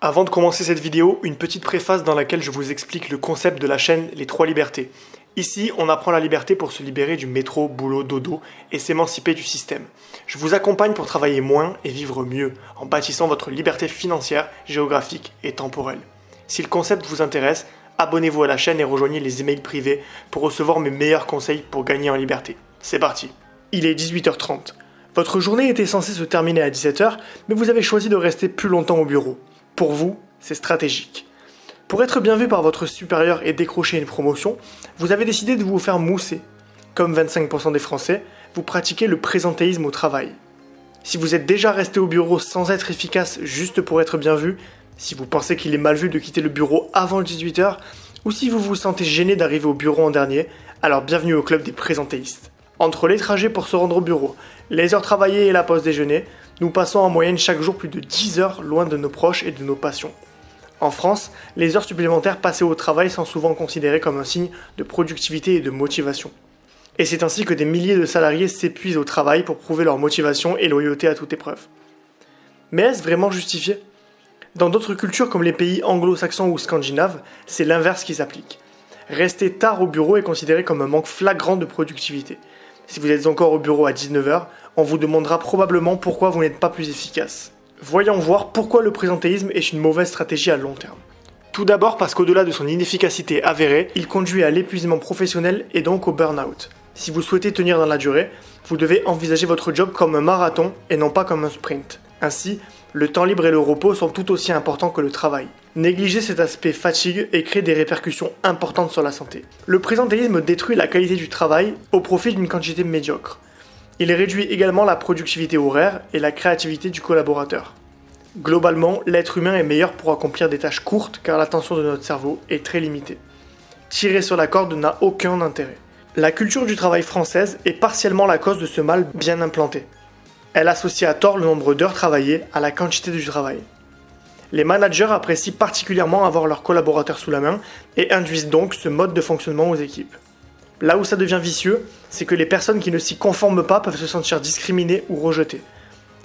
Avant de commencer cette vidéo, une petite préface dans laquelle je vous explique le concept de la chaîne Les Trois Libertés. Ici, on apprend la liberté pour se libérer du métro, boulot, dodo et s'émanciper du système. Je vous accompagne pour travailler moins et vivre mieux, en bâtissant votre liberté financière, géographique et temporelle. Si le concept vous intéresse, abonnez-vous à la chaîne et rejoignez les emails privés pour recevoir mes meilleurs conseils pour gagner en liberté. C'est parti. Il est 18h30. Votre journée était censée se terminer à 17h, mais vous avez choisi de rester plus longtemps au bureau. Pour vous, c'est stratégique. Pour être bien vu par votre supérieur et décrocher une promotion, vous avez décidé de vous faire mousser. Comme 25% des Français, vous pratiquez le présentéisme au travail. Si vous êtes déjà resté au bureau sans être efficace juste pour être bien vu, si vous pensez qu'il est mal vu de quitter le bureau avant 18h, ou si vous vous sentez gêné d'arriver au bureau en dernier, alors bienvenue au club des présentéistes. Entre les trajets pour se rendre au bureau, les heures travaillées et la pause déjeuner, nous passons en moyenne chaque jour plus de 10 heures loin de nos proches et de nos passions. En France, les heures supplémentaires passées au travail sont souvent considérées comme un signe de productivité et de motivation. Et c'est ainsi que des milliers de salariés s'épuisent au travail pour prouver leur motivation et loyauté à toute épreuve. Mais est-ce vraiment justifié ? Dans d'autres cultures comme les pays anglo-saxons ou scandinaves, c'est l'inverse qui s'applique. Rester tard au bureau est considéré comme un manque flagrant de productivité. Si vous êtes encore au bureau à 19h, on vous demandera probablement pourquoi vous n'êtes pas plus efficace. Voyons voir pourquoi le présentéisme est une mauvaise stratégie à long terme. Tout d'abord parce qu'au-delà de son inefficacité avérée, il conduit à l'épuisement professionnel et donc au burn-out. Si vous souhaitez tenir dans la durée, vous devez envisager votre job comme un marathon et non pas comme un sprint. Ainsi, le temps libre et le repos sont tout aussi importants que le travail. Négliger cet aspect fatigue et crée des répercussions importantes sur la santé. Le présentéisme détruit la qualité du travail au profit d'une quantité médiocre. Il réduit également la productivité horaire et la créativité du collaborateur. Globalement, l'être humain est meilleur pour accomplir des tâches courtes car l'attention de notre cerveau est très limitée. Tirer sur la corde n'a aucun intérêt. La culture du travail française est partiellement la cause de ce mal bien implanté. Elle associe à tort le nombre d'heures travaillées à la quantité du travail. Les managers apprécient particulièrement avoir leurs collaborateurs sous la main et induisent donc ce mode de fonctionnement aux équipes. Là où ça devient vicieux, c'est que les personnes qui ne s'y conforment pas peuvent se sentir discriminées ou rejetées.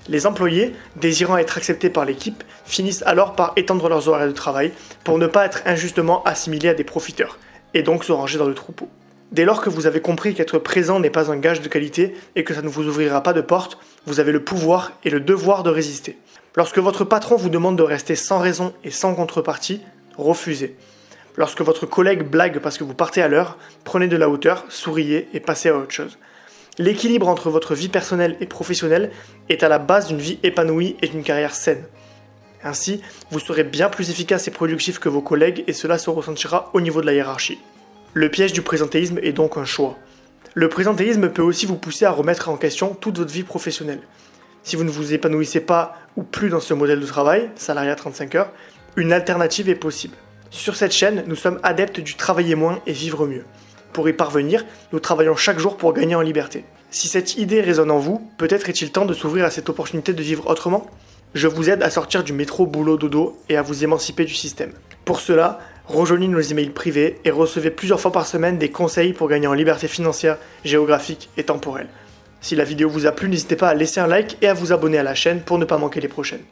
Les employés, désirant être acceptés par l'équipe, finissent alors par étendre leurs horaires de travail pour ne pas être injustement assimilés à des profiteurs, et donc se ranger dans le troupeau. Dès lors que vous avez compris qu'être présent n'est pas un gage de qualité et que ça ne vous ouvrira pas de porte, vous avez le pouvoir et le devoir de résister. Lorsque votre patron vous demande de rester sans raison et sans contrepartie, refusez. Lorsque votre collègue blague parce que vous partez à l'heure, prenez de la hauteur, souriez et passez à autre chose. L'équilibre entre votre vie personnelle et professionnelle est à la base d'une vie épanouie et d'une carrière saine. Ainsi, vous serez bien plus efficace et productif que vos collègues et cela se ressentira au niveau de la hiérarchie. Le piège du présentéisme est donc un choix. Le présentéisme peut aussi vous pousser à remettre en question toute votre vie professionnelle. Si vous ne vous épanouissez pas ou plus dans ce modèle de travail, salariat 35 heures, une alternative est possible. Sur cette chaîne, nous sommes adeptes du travailler moins et vivre mieux. Pour y parvenir, nous travaillons chaque jour pour gagner en liberté. Si cette idée résonne en vous, peut-être est-il temps de s'ouvrir à cette opportunité de vivre autrement ? Je vous aide à sortir du métro boulot dodo et à vous émanciper du système. Pour cela, rejoignez nos emails privés et recevez plusieurs fois par semaine des conseils pour gagner en liberté financière, géographique et temporelle. Si la vidéo vous a plu, n'hésitez pas à laisser un like et à vous abonner à la chaîne pour ne pas manquer les prochaines.